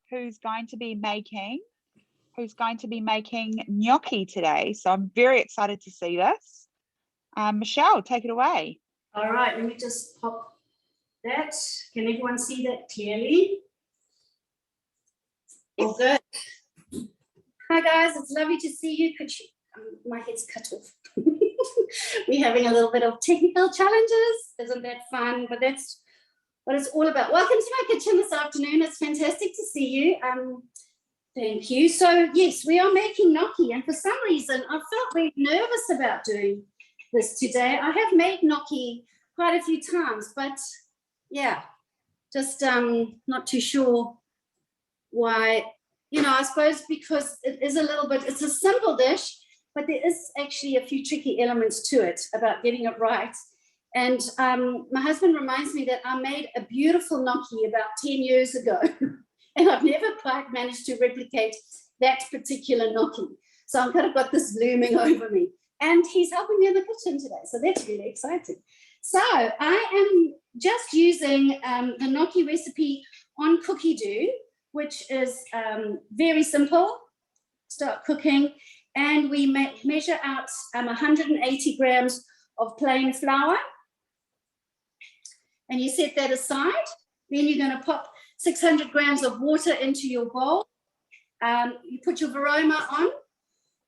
who's going to be making gnocchi today. So I'm very excited to see this. Michelle, take it away. All right, let me just pop that. Can everyone see that clearly? All good. Hi guys, it's lovely to see you. My head's cut off. We're having a little bit of technical challenges. Isn't that fun? But that's what it's all about. Welcome to my kitchen this afternoon. It's fantastic to see you. Thank you. So yes, we are making gnocchi, and for some reason I felt very nervous about doing this today. I have made gnocchi quite a few times, but yeah, just not too sure why. I suppose because it is a little bit, it's a simple dish, but there is actually a few tricky elements to it about getting it right. And my husband reminds me that I made a beautiful gnocchi about 10 years ago, and I've never quite managed to replicate that particular gnocchi. So I've kind of got this looming over me. And he's helping me in the kitchen today, so that's really exciting. So I am just using the gnocchi recipe on cookie dough, which is very simple. Start cooking, and we measure out 180 grams of plain flour, and you set that aside. Then you're going to pop 600 grams of water into your bowl. You put your varoma on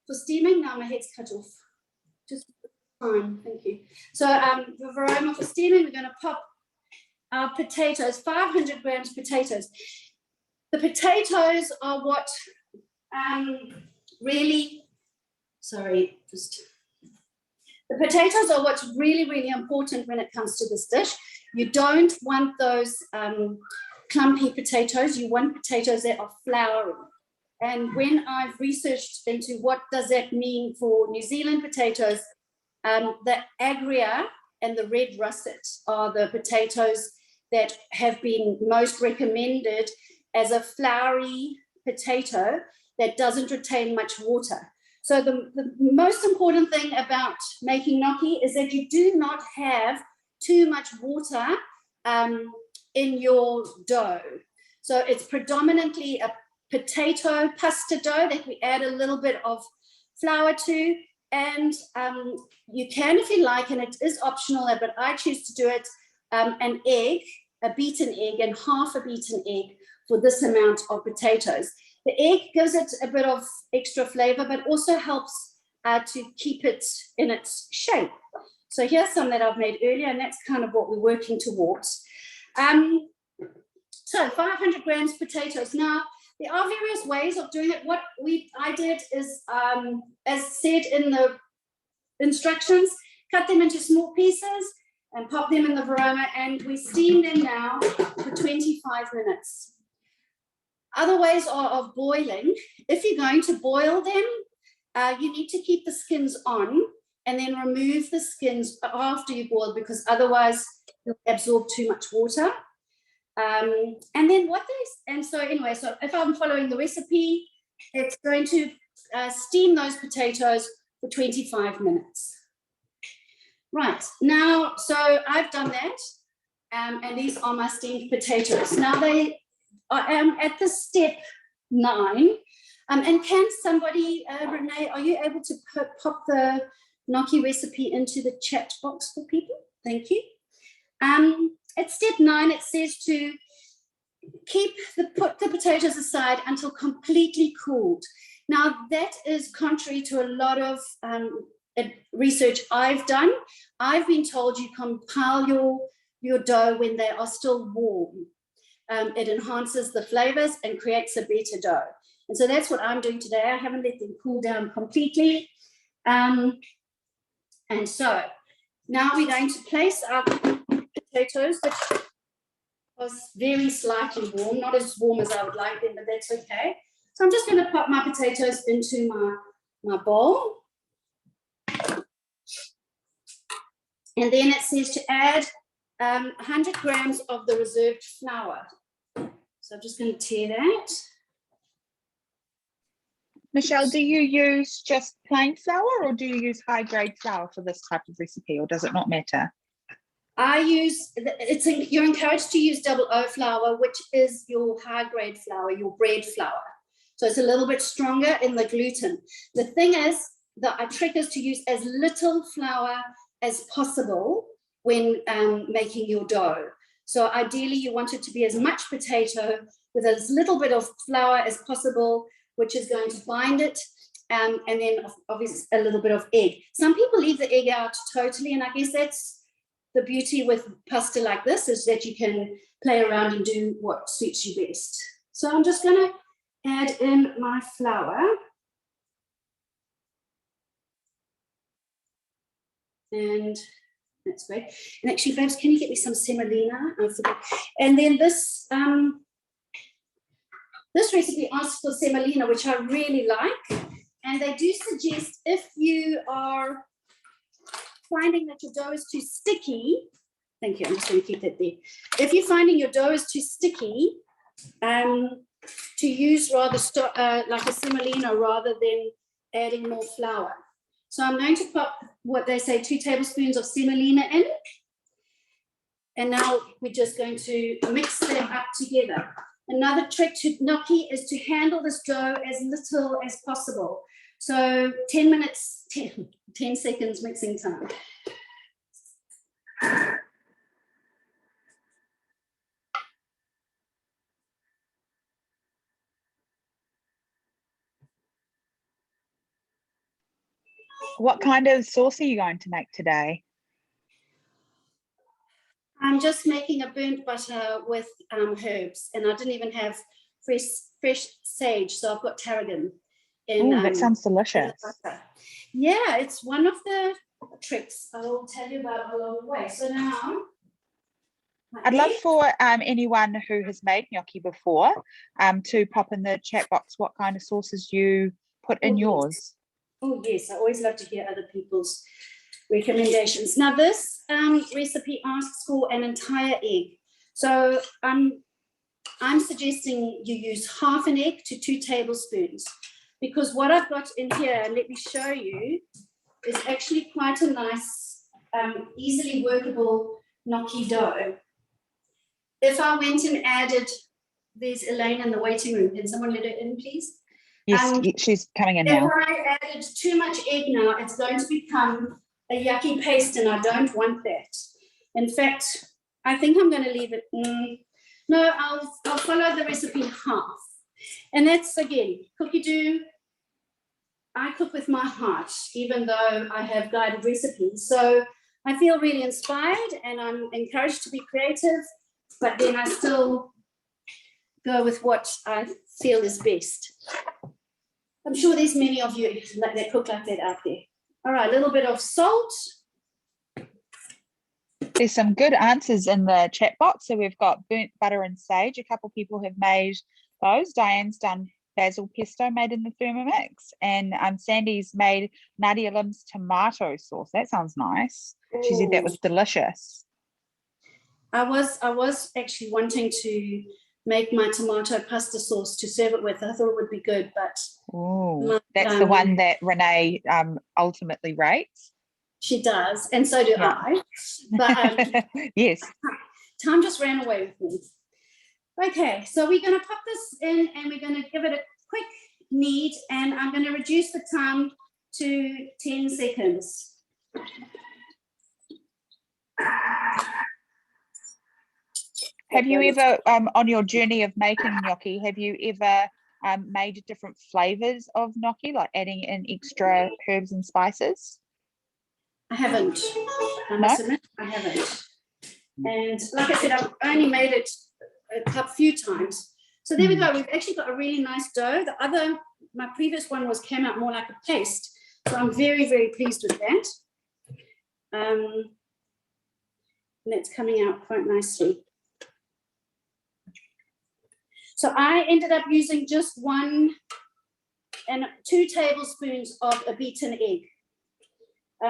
for steaming. Now my head's cut off. Just fine, thank you. So the varoma for steaming, we're going to pop our potatoes, 500 grams potatoes. The potatoes are what the potatoes are what's really, really important when it comes to this dish. You don't want those clumpy potatoes. You want potatoes that are floury. And when I've researched into what does that mean for New Zealand potatoes, the agria and the red russet are the potatoes that have been most recommended as a floury potato that doesn't retain much water. So the most important thing about making gnocchi is that you do not have too much water in your dough. So it's predominantly a potato pasta dough that we add a little bit of flour to, and you can, if you like, and it is optional, but I choose to do it, an egg, a beaten egg, and half a beaten egg for this amount of potatoes. The egg gives it a bit of extra flavor, but also helps to keep it in its shape. So here's some that I've made earlier, and that's kind of what we're working towards. So 500 grams potatoes. Now, there are various ways of doing it. What I did is, as said in the instructions, cut them into small pieces and pop them in the varoma, and we steam them now for 25 minutes. Other ways are of boiling. If you're going to boil them, you need to keep the skins on and then remove the skins after you boil, because otherwise you'll absorb too much water. So if I'm following the recipe, it's going to steam those potatoes for 25 minutes. Right, now, so I've done that, and these are my steamed potatoes. Now I am at the step 9, and can somebody, Renee, are you able to pop the gnocchi recipe into the chat box for people? Thank you. At step 9, it says to put the potatoes aside until completely cooled. Now, that is contrary to a lot of research I've done. I've been told you compile your dough when they are still warm. It enhances the flavors and creates a better dough. And so that's what I'm doing today. I haven't let them cool down completely. And so now we're going to place our potatoes, which was very slightly warm, not as warm as I would like them, but that's okay. So I'm just going to pop my potatoes into my bowl. And then it says to add 100 grams of the reserved flour. So I'm just going to tear that. Michelle, do you use just plain flour, or do you use high-grade flour for this type of recipe, or does it not matter? you're encouraged to use double O flour, which is your high grade flour, your bread flour. So it's a little bit stronger in the gluten. The thing is, the trick is to use as little flour as possible when making your dough. So ideally you want it to be as much potato with as little bit of flour as possible, which is going to bind it. And then obviously a little bit of egg. Some people leave the egg out totally, and I guess that's the beauty with pasta like this, is that you can play around and do what suits you best. So I'm just going to add in my flour. And that's great. And actually, babes, can you get me some semolina? I forgot. And then this recipe asks for semolina, which I really like. And they do suggest, if you are finding that your dough is too sticky, thank you, I'm just going to keep that there. If you're finding your dough is too sticky, to use rather like a semolina rather than adding more flour. So I'm going to pop what they say 2 tablespoons of semolina in. And now we're just going to mix them up together. Another trick to gnocchi is to handle this dough as little as possible. So 10 seconds mixing time. What kind of sauce are you going to make today? I'm just making a burnt butter with herbs, and I didn't even have fresh sage, so I've got tarragon. Oh, that sounds delicious. Yeah, it's one of the tricks I will tell you about along the way. So now, I'd love for anyone who has made gnocchi before to pop in the chat box what kind of sauces you put in yours. Oh yes, I always love to hear other people's recommendations. Now this recipe asks for an entire egg. So I'm suggesting you use half an egg to 2 tablespoons, because what I've got in here, and let me show you, is actually quite a nice, easily workable gnocchi dough. If I went and added, there's Elaine in the waiting room. Can someone let her in, please? Yes, she's coming in now. If I added too much egg now, it's going to become a yucky paste, and I don't want that. In fact, I think I'm going to leave it. No, I'll follow the recipe half. And that's, again, cookie dough. I cook with my heart, even though I have guided recipes. So I feel really inspired, and I'm encouraged to be creative, but then I still go with what I feel is best. I'm sure there's many of you that cook like that out there. All right, a little bit of salt. There's some good answers in the chat box. So we've got burnt butter and sage. A couple people have made those. Diane's done basil pesto made in the Thermomix, and Sandy's made Nadia Lim's tomato sauce. That sounds nice. She said that was delicious. I was actually wanting to make my tomato pasta sauce to serve it with. I thought it would be good, but that's the one that Renee ultimately rates. She does, and so do I. But yes, time just ran away with me. Okay, so we're going to pop this in, and we're going to give it a quick knead, and I'm going to reduce the time to 10 seconds. Have you ever, on your journey of making gnocchi, have you ever made different flavors of gnocchi, like adding in extra herbs and spices? I haven't. I must admit, I haven't. And like I said, I've only made it a few times. So there we go. We've actually got a really nice dough. My previous one came out more like a paste. So I'm very, very pleased with that. And it's coming out quite nicely. So I ended up using just 1 and 2 tablespoons of a beaten egg,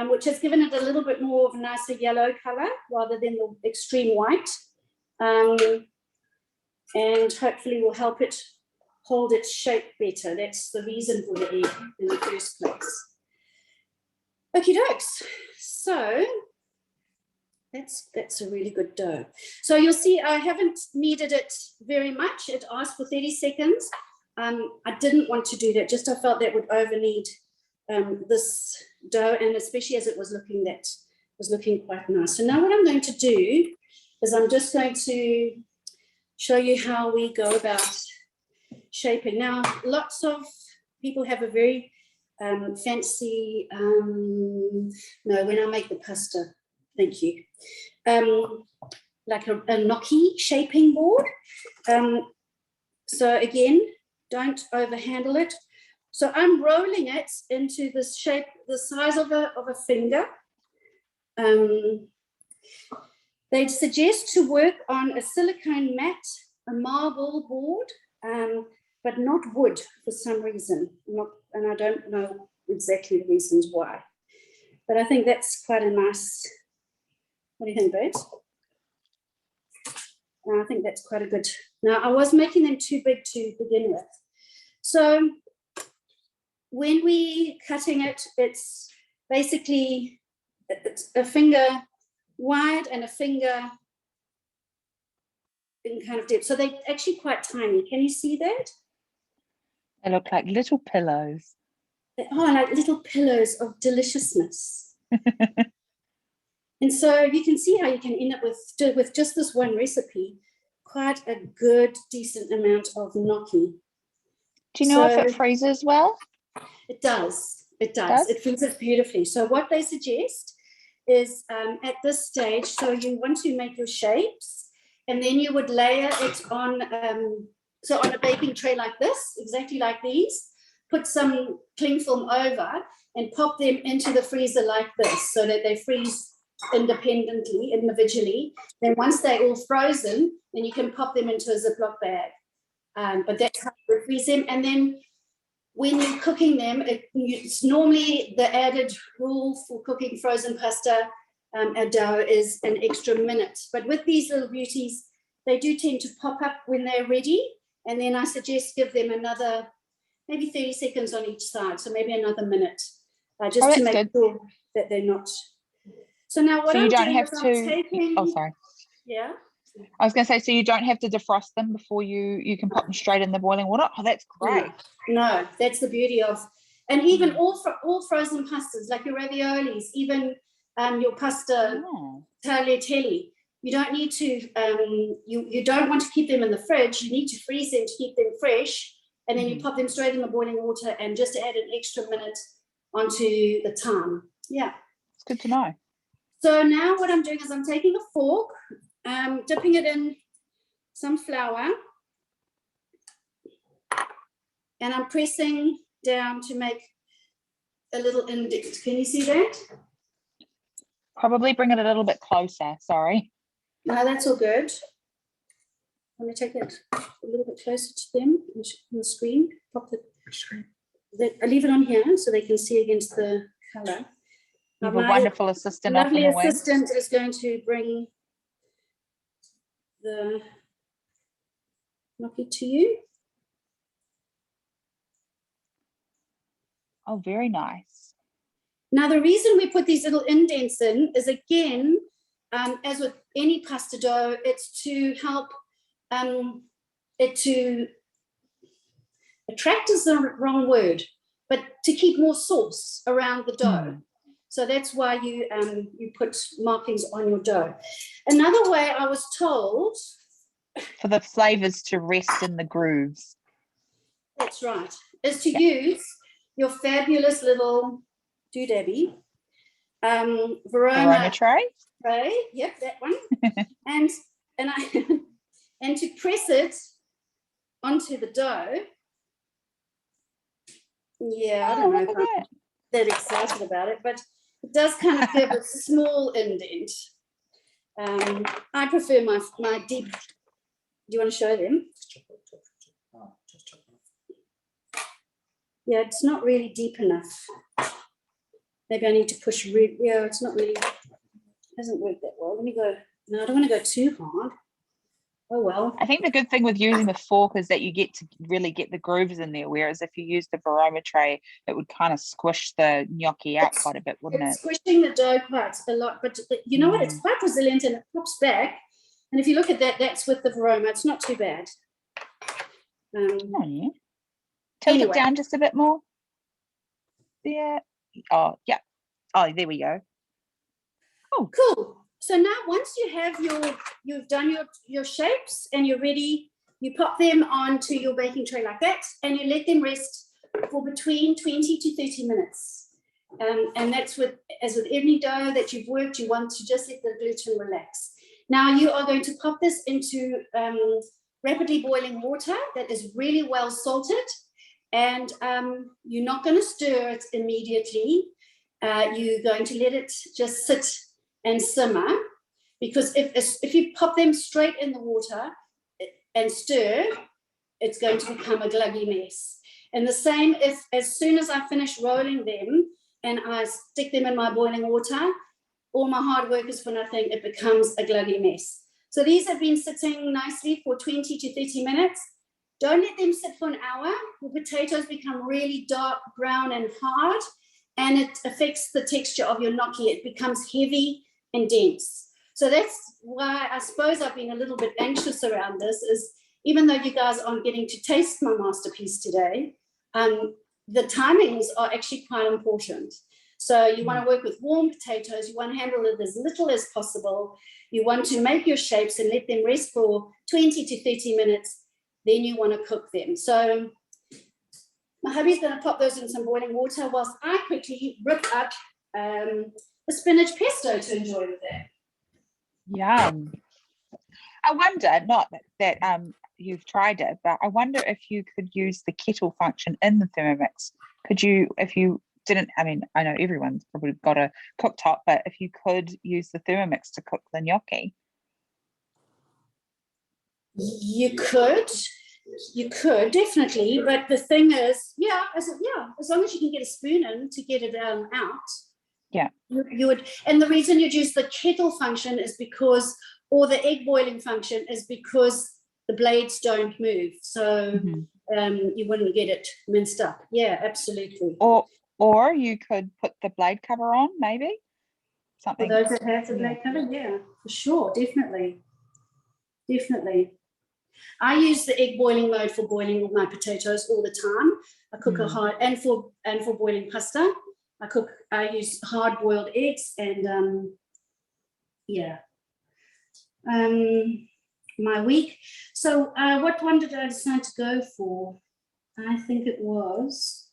which has given it a little bit more of a nicer yellow color rather than the extreme white. And hopefully will help it hold its shape better. That's the reason for the egg in the first place. Okie dokes. So That's a really good dough. So you'll see I haven't kneaded it very much. It asked for 30 seconds. I didn't want to do that, just I felt that would over knead this dough, and especially as it was looking quite nice. So now what I'm going to do is I'm just going to show you how we go about shaping. Now, lots of people have a very fancy, no, when I make the pasta, thank you, like a gnocchi shaping board. So again, don't overhandle it. So I'm rolling it into this shape, the size of a finger. They suggest to work on a silicone mat, a marble board, but not wood for some reason. And I don't know exactly the reasons why. But I think that's quite a nice, what do you think, babes? I think that's quite a good. Now, I was making them too big to begin with. So when we cutting it, it's basically a finger wide and a finger in kind of depth. So they're actually quite tiny. Can you see that? They look like little pillows. They are like little pillows of deliciousness. And so you can see how you can end up with just this one recipe, quite a good, decent amount of gnocchi. Do you know if it freezes well? It does. It does. It freezes beautifully. So what they suggest is at this stage, so you want to make your shapes, and then you would layer it on, so on a baking tray like this, exactly like these, put some cling film over and pop them into the freezer like this so that they freeze independently, individually. Then once they're all frozen, then you can pop them into a Ziploc bag. But that's how you freeze them. And then when you're cooking them, it's normally the added rule for cooking frozen pasta a dough is an extra minute. But with these little beauties, they do tend to pop up when they're ready. And then I suggest give them another, maybe 30 seconds on each side. So maybe another minute, just to make sure that they're not. So now what I'm doing is I'm taking. Oh, sorry. Yeah. I was going to say, so you don't have to defrost them before you can pop them straight in the boiling water? Oh, that's great. No, that's the beauty of, and even all frozen pastas, like your raviolis, even your pasta tagliatelle, you don't need to, you don't want to keep them in the fridge. You need to freeze them to keep them fresh, and then you pop them straight in the boiling water and just add an extra minute onto the time. Yeah. It's good to know. So now what I'm doing is I'm taking a fork, dipping it in some flour, and I'm pressing down to make a little indent. Can you see that? Probably bring it a little bit closer, sorry. No, that's all good. I'm going to take it a little bit closer to them on the screen. Pop the screen. I leave it on here so they can see against the colour. You have a wonderful assistant. Lovely assistant is going to bring the gnocchi to you. Oh, very nice. Now, the reason we put these little indents in is, again, as with any pasta dough, it's to help it to attract is the wrong word, but to keep more sauce around the dough. So that's why you put markings on your dough. Another way I was told, for the flavors to rest in the grooves. That's right, is to use your fabulous little doodabby, Verona tray. Yep, that one. and to press it onto the dough. Yeah, I don't know if I'm that excited about it, but it does kind of give a small indent. I prefer my deep. Do you want to show them? Yeah, it's not really deep enough. Maybe I need to push. Yeah, it's not really. Doesn't work that well. Let me go. No, I don't want to go too hard. Oh, well. I think the good thing with using the fork is that you get to really get the grooves in there, whereas if you use the varoma tray, it would kind of squish the gnocchi out quite a bit, wouldn't it? It's squishing the dough parts a lot, but you know what? It's quite resilient and it pops back. And if you look at that, that's with the varoma. It's not too bad. Yeah. Tilt it down just a bit more. There. Oh, yeah. Oh, there we go. Oh, cool. So now once you have you've done your shapes and you're ready, you pop them onto your baking tray like that, and you let them rest for between 20 to 30 minutes. And that's as with any dough that you've worked, you want to just let the gluten relax. Now you are going to pop this into rapidly boiling water that is really well salted, and you're not going to stir it immediately. You're going to let it just sit and simmer, because if you pop them straight in the water and stir, it's going to become a gluggy mess. And the same if as soon as I finish rolling them and I stick them in my boiling water, all my hard work is for nothing. It becomes a gluggy mess. So these have been sitting nicely for 20 to 30 minutes. Don't let them sit for an hour. The potatoes become really dark brown and hard, and it affects the texture of your gnocchi. It becomes heavy and dense. So that's why I suppose I've been a little bit anxious around this, is even though you guys aren't getting to taste my masterpiece today, the timings are actually quite important. So you want to work with warm potatoes, you want to handle it as little as possible, you want to make your shapes and let them rest for 20 to 30 minutes, then you want to cook them. So my hubby's going to pop those in some boiling water whilst I quickly rip up the spinach pesto to enjoy with that. Yum. I wonder, not that you've tried it, but I wonder if you could use the kettle function in the Thermomix. Could you, if you didn't, I mean, I know everyone's probably got a cooktop, but if you could use the Thermomix to cook the gnocchi? You could definitely, but the thing is, as long as you can get a spoon in to get it out, yeah, you would. And the reason you'd use the kettle function is because, or the egg boiling function is because the blades don't move, so you wouldn't get it minced up. Yeah, absolutely. Or you could put the blade cover on, maybe something. For those that have the blade cover, yeah, for sure, definitely. I use the egg boiling mode for boiling my potatoes all the time. I cook a hard, and for boiling pasta, I use hard boiled eggs, and my week. So what one did I decide to go for? I think it was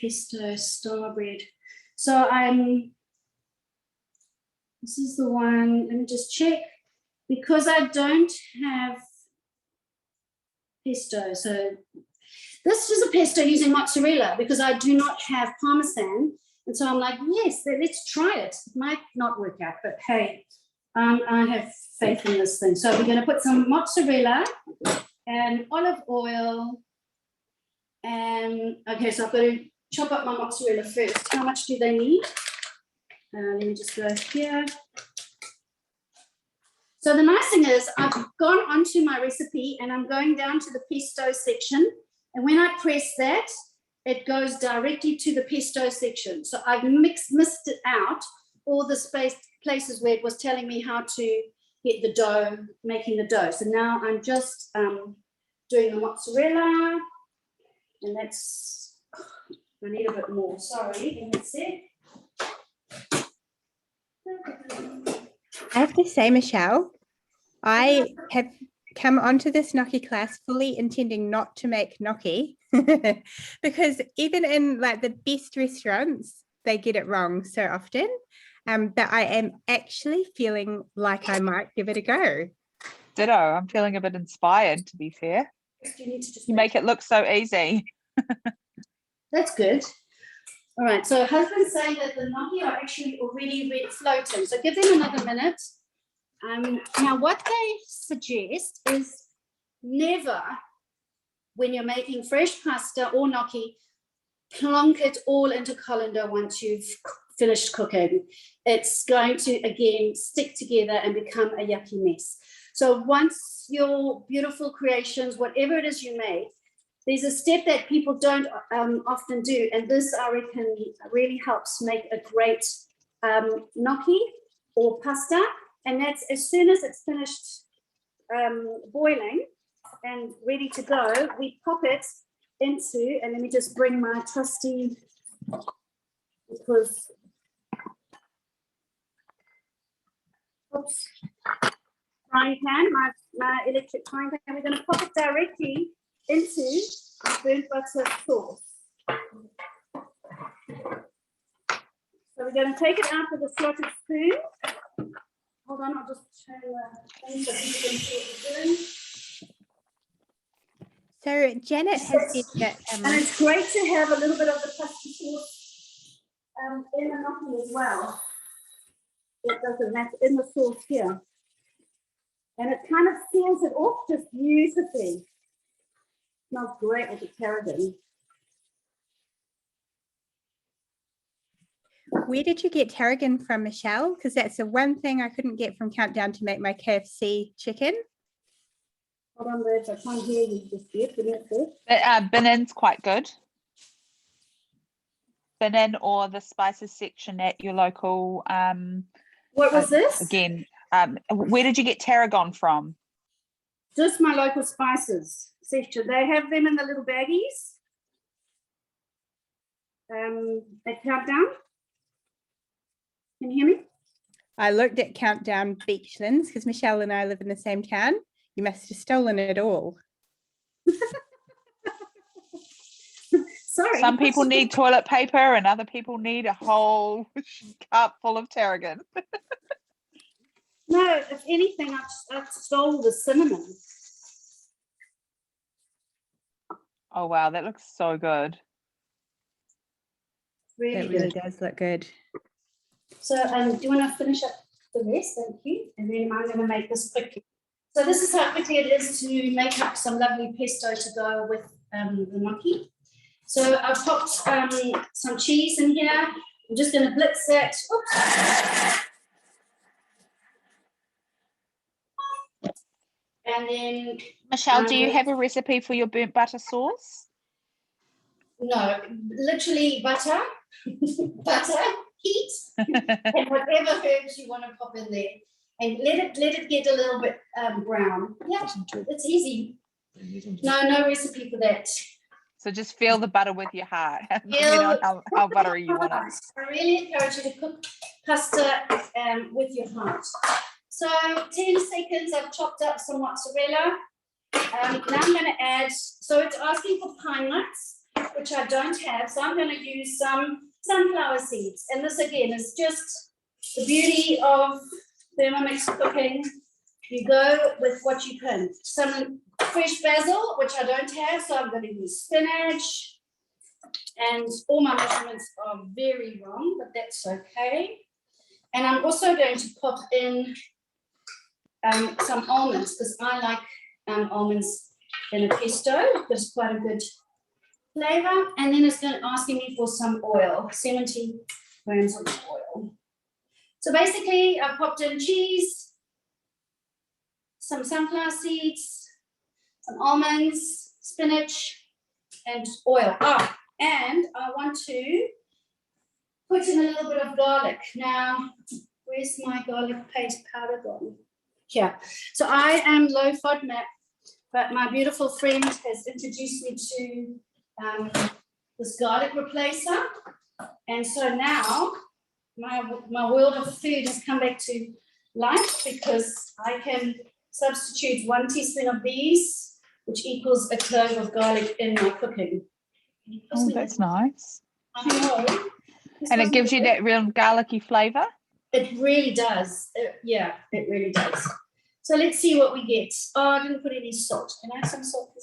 pesto star bread. So this is the one, let me just check, because I don't have pesto. So this is a pesto using mozzarella because I do not have Parmesan. And so I'm like, yes, let's try it. It might not work out, but hey, I have faith in this thing. So we're going to put some mozzarella and olive oil. And okay, so I've got to chop up my mozzarella first. How much do they need? Let me just go here. So the nice thing is I've gone onto my recipe and I'm going down to the pesto section. And when I press that, it goes directly to the pesto section. So I've missed it out, all the places where it was telling me how to get the dough, making the dough. So now I'm just doing the mozzarella, and that's, I need a bit more, sorry, give me a sec. I have to say, Michelle, I have come onto this gnocchi class fully intending not to make gnocchi because even in like the best restaurants, they get it wrong so often. But I am actually feeling like I might give it a go. Ditto. I'm feeling a bit inspired, to be fair. You make it look so easy. That's good. All right, so husband's saying that the gnocchi are actually already floating. So give them another minute. Now, what they suggest is never, when you're making fresh pasta or gnocchi, plonk it all into colander once you've finished cooking, it's going to, again, stick together and become a yucky mess. So once your beautiful creations, whatever it is you made, there's a step that people don't often do, and this, I reckon, really helps make a great gnocchi or pasta, and that's as soon as it's finished boiling and ready to go, we pop it into, and let me just bring my trusty, because, oops, frying pan, my electric frying pan, we're going to pop it directly into burnt butter sauce. So we're going to take it out with a slotted spoon. Hold on, I'll just turn the thing so people can see what we're doing. So Janet has said that, and it's great to have a little bit of the pasta sauce in the gnocchi as well. It doesn't matter, in the sauce here. And it kind of seals it off just beautifully. Smells great with the tarragon. where did you get tarragon from, Michelle? Because that's the one thing I couldn't get from Countdown to make my KFC chicken. Hold on, Reg, I can't hear you just yet. Give me a sec. Binnin's quite good. Binnin or the spices section at your local. What was this? Again, where did you get tarragon from? Just my local spices section. They have them in the little baggies at Countdown. Can you hear me? I looked at Countdown Beachlands because Michelle and I live in the same town. You must have stolen it all. Sorry. Some people need toilet paper and other people need a whole cup full of tarragon. No, if anything, I stole the cinnamon. Oh, wow, that looks so good. It really does look good. So do you want to finish up the rest? Thank you. And then I'm going to make this quickly. So this is how quickly it is to make up some lovely pesto to go with the gnocchi. So I've popped some cheese in here. I'm just going to blitz that. Oops. And then... Michelle, do you have a recipe for your burnt butter sauce? No, literally butter, heat, and whatever herbs you want to pop in there. And let it get a little bit brown. Yeah, it's easy. No recipe for that. So just feel the butter with your heart. Depending on how buttery you want it. I really encourage you to cook pasta with your heart. So 10 seconds, I've chopped up some mozzarella. Now I'm going to add, so it's asking for pine nuts, which I don't have. So I'm going to use some sunflower seeds. And this again is just the beauty of Thermomix cooking. You go with what you can. Some fresh basil, which I don't have, so I'm going to use spinach. And all my measurements are very wrong, but that's okay. And I'm also going to pop in some almonds, because I like almonds in a pesto. There's quite a good flavor. And then it's going to asking me for some oil, 70 grams of oil. So basically, I've popped in cheese, some sunflower seeds, some almonds, spinach, and oil. And I want to put in a little bit of garlic. Now, where's my garlic paste powder gone? Here. So I am low FODMAP, but my beautiful friend has introduced me to this garlic replacer. And so now my world of food has come back to life, because I can substitute 1 teaspoon of these, which equals a clove of garlic in my cooking. Oh, that's nice. I know. And it gives you that real garlicky flavour? It really does. Yeah, it really does. So let's see what we get. Oh, I didn't put any salt. Can I have some salt?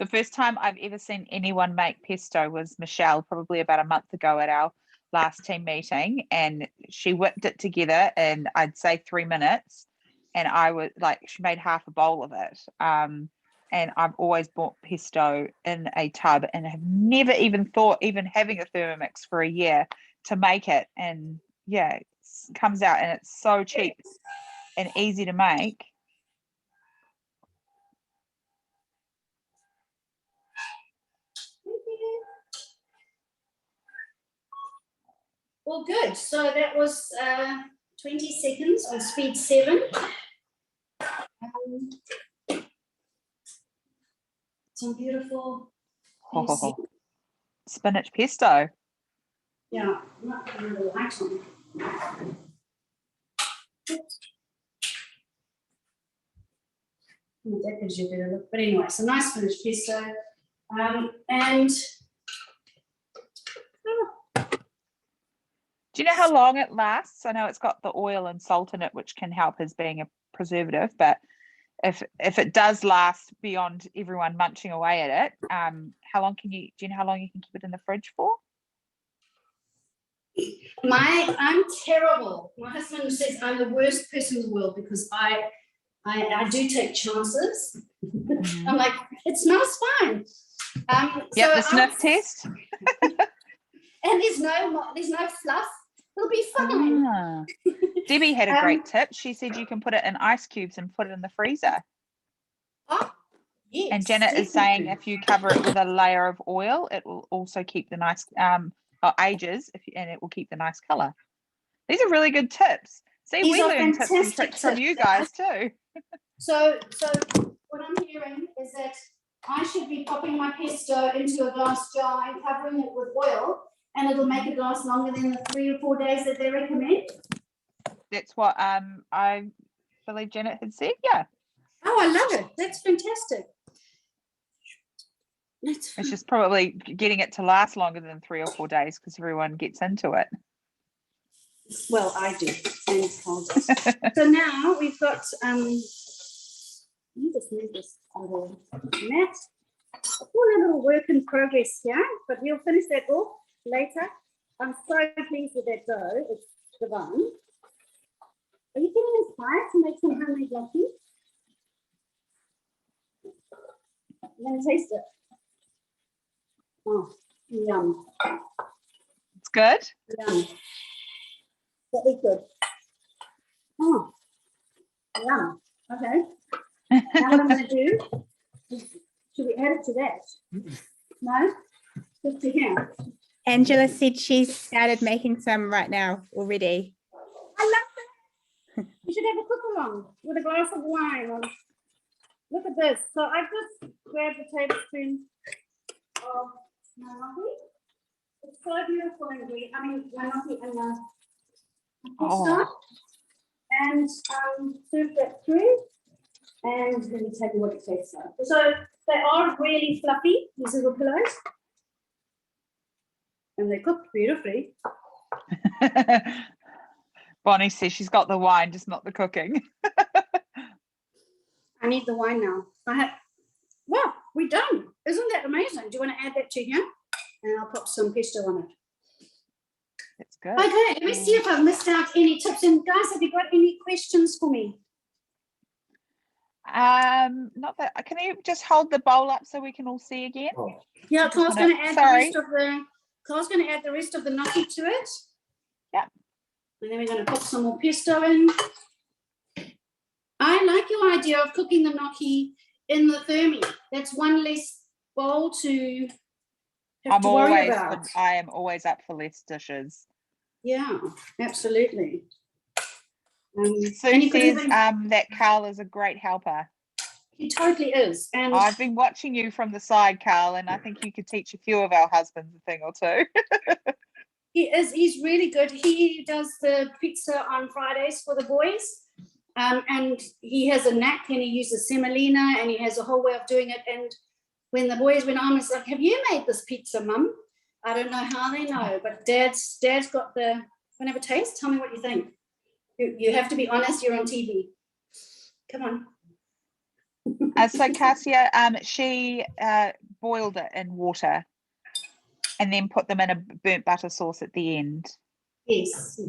The first time I've ever seen anyone make pesto was Michelle, probably about a month ago at our last team meeting, and she whipped it together in, I'd say, 3 minutes, and I was like, she made half a bowl of it. And I've always bought pesto in a tub and have never even thought, even having a Thermomix for a year, to make it, and yeah, it comes out and it's so cheap and easy to make. Well, good. So that was 20 seconds on speed 7. Some beautiful Spinach pesto. Yeah, I'm not going to light on. That gives you a better look. But anyway, it's a nice finished pesto. And do you know how long it lasts? I know it's got the oil and salt in it, which can help as being a preservative, but if it does last beyond everyone munching away at it, how long do you know how long you can keep it in the fridge for? I'm terrible. My husband says I'm the worst person in the world because I do take chances. Mm-hmm. I'm like, it smells fine. Yeah, so the sniff test. And there's no fluff. It'll be fine. Ah. Debbie had a great tip. She said you can put it in ice cubes and put it in the freezer. Oh, yes, and Janet is saying if you cover it with a layer of oil, it will also keep the nice ages, and it will keep the nice color. These are really good tips. See, we learn tips and tricks from you guys too. So what I'm hearing is that I should be popping my pesto into a glass jar and covering it with oil, and it'll make it last longer than the 3 or 4 days that they recommend. That's what I believe Janet had said. Yeah. Oh, I love it. That's fantastic. It's just probably getting it to last longer than 3 or 4 days because everyone gets into it. Well, I do. And so now we've got let me just move this little mat. All a little work in progress here, but we'll finish that off later. I'm so pleased with that dough. It's divine. Are you feeling inspired to make some homemade gnocchi? I'm going to taste it. Oh, yum. It's good? Yum. That is good. Oh, yum. Okay. Now what I'm going to do, should we add it to that? No? Just to here. Angela said she's started making some right now already. I love it. You should have a cook along with a glass of wine. Look at this. So I just grabbed a tablespoon of gnocchi. It's so beautiful and green. I mean, gnocchi and pesto. And serve that through. And let me tell you what it tastes like. So they are really fluffy, these little pillows. And they're cooked beautifully. Bonnie says she's got the wine, just not the cooking. I need the wine now. Well, we're done. Isn't that amazing? Do you want to add that to here? And I'll pop some pesto on it. That's good. Okay, let me see if I've missed out any tips. And guys, have you got any questions for me? Not that. Can you just hold the bowl up so we can all see again? Yeah, Carl's going to add the rest of the gnocchi to it. Yeah. And then we're going to put some more pesto in. I like your idea of cooking the gnocchi in the Thermi. That's one less bowl to have to worry about. I am always up for less dishes. Yeah, absolutely. Sue says that Carl is a great helper. He totally is. And I've been watching you from the side, Carl, and I think you could teach a few of our husbands a thing or two. he is. He's really good. He does the pizza on Fridays for the boys. And he has a knack, and he uses semolina, and he has a whole way of doing it. And when the boys went on, it's like, have you made this pizza, Mum? I don't know how they know, but Dad's got the, want to have a taste? Tell me what you think. You have to be honest, you're on TV. Come on. So Cassia, she boiled it in water and then put them in a burnt butter sauce at the end. Yes,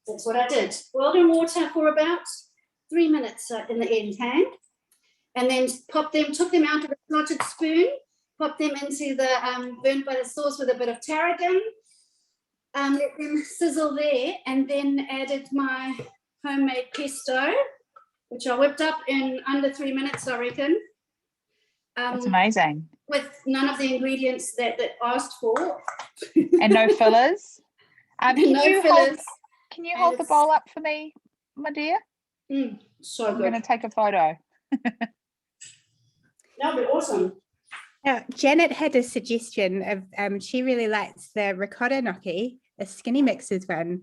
that's what I did. Boiled in water for about 3 minutes in the end hand, and then took them out of a slotted spoon, popped them into the burnt butter sauce with a bit of tarragon, let them sizzle there, and then added my homemade pesto, which I whipped up in under 3 minutes, I reckon. That's amazing. With none of the ingredients that asked for. And no fillers. Can you hold the bowl up for me, my dear? So I'm good. going to take a photo. That'll be awesome. Now, Janet had a suggestion of she really likes the ricotta gnocchi, a Skinny Mixers one.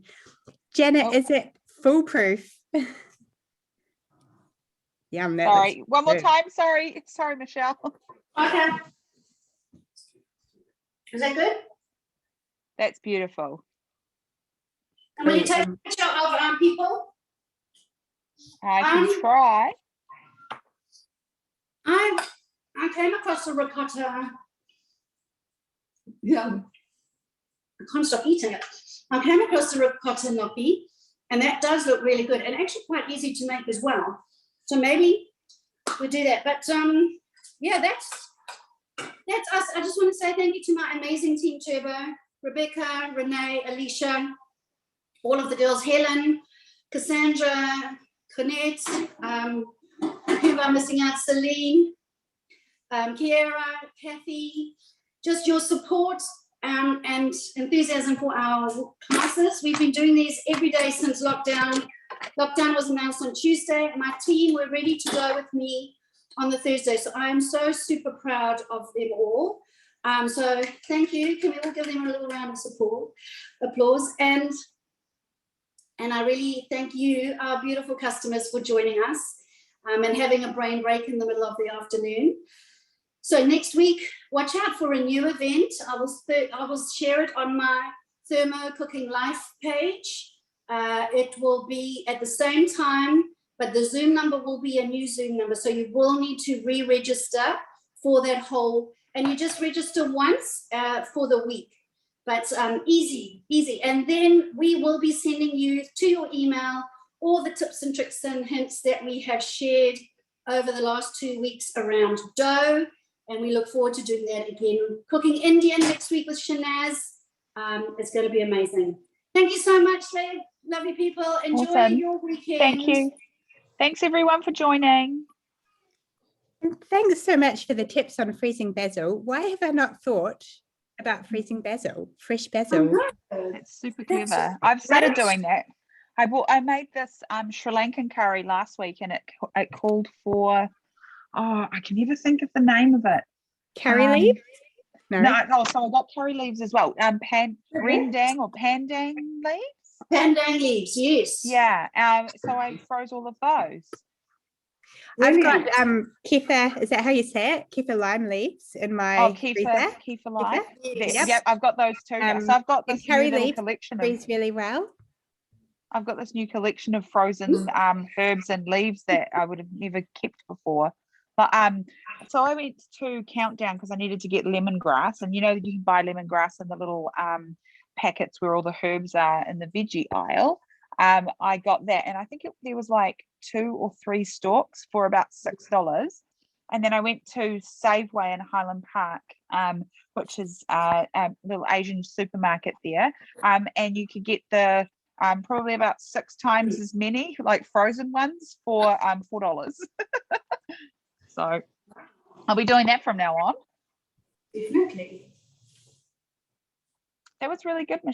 Janet, is it foolproof? Yum. Sorry, one more time. Sorry, Michelle. Okay. Is that good? That's beautiful. And will you take a picture of people? I can try. I came across a ricotta. Yeah. I can't stop eating it. I came across the ricotta gnocchi, and that does look really good and actually quite easy to make as well. So maybe we'll do that. But yeah, that's us. I just want to say thank you to my amazing team, Turbo, Rebecca, Renee, Alicia, all of the girls, Helen, Cassandra, Cornette, who am I missing out? Celine, Kiera, Kathy, just your support and enthusiasm for our classes. We've been doing these every day since lockdown. Lockdown was announced on Tuesday, and my team were ready to go with me on the Thursday. So I am so super proud of them all. So thank you. Can we all give them a little round of applause? And I really thank you, our beautiful customers, for joining us and having a brain break in the middle of the afternoon. So next week, watch out for a new event. I will share it on my ThermocookingLife page. It will be at the same time, but the Zoom number will be a new Zoom number. So you will need to re-register for that whole, and you just register once for the week. But easy. And then we will be sending you to your email all the tips and tricks and hints that we have shared over the last 2 weeks around dough. And we look forward to doing that again. Cooking Indian next week with Shanaz. It's going to be amazing. Thank you so much, lovely people. Enjoy your weekend. Thank you. Thanks everyone for joining. And thanks so much for the tips on freezing basil. Why have I not thought about freezing basil, fresh basil? It's super clever. I've started doing that. I made this Sri Lankan curry last week, and it called for, I can never think of the name of it. Curry leaf? No. So I got curry leaves as well. Rendang or pandang leaves. Pandang leaves, yes. Yeah. So I froze all of those. I've got kefir, is that how you say it? Kefir lime leaves in my freezer. Kefir lime. Yes. Yep, I've got those too. So I've got this curry new little leaves collection freeze really well. I've got this new collection of frozen herbs and leaves that I would have never kept before. But so I went to Countdown because I needed to get lemongrass, and you can buy lemongrass in the little packets where all the herbs are in the veggie aisle. I got that, and I think there was like 2 or 3 stalks for about $6. And then I went to Safeway in Highland Park, which is a little Asian supermarket there, and you could get the probably about 6 times as many like frozen ones for $4. So I'll be doing that from now on. Definitely. That was really good, Michelle.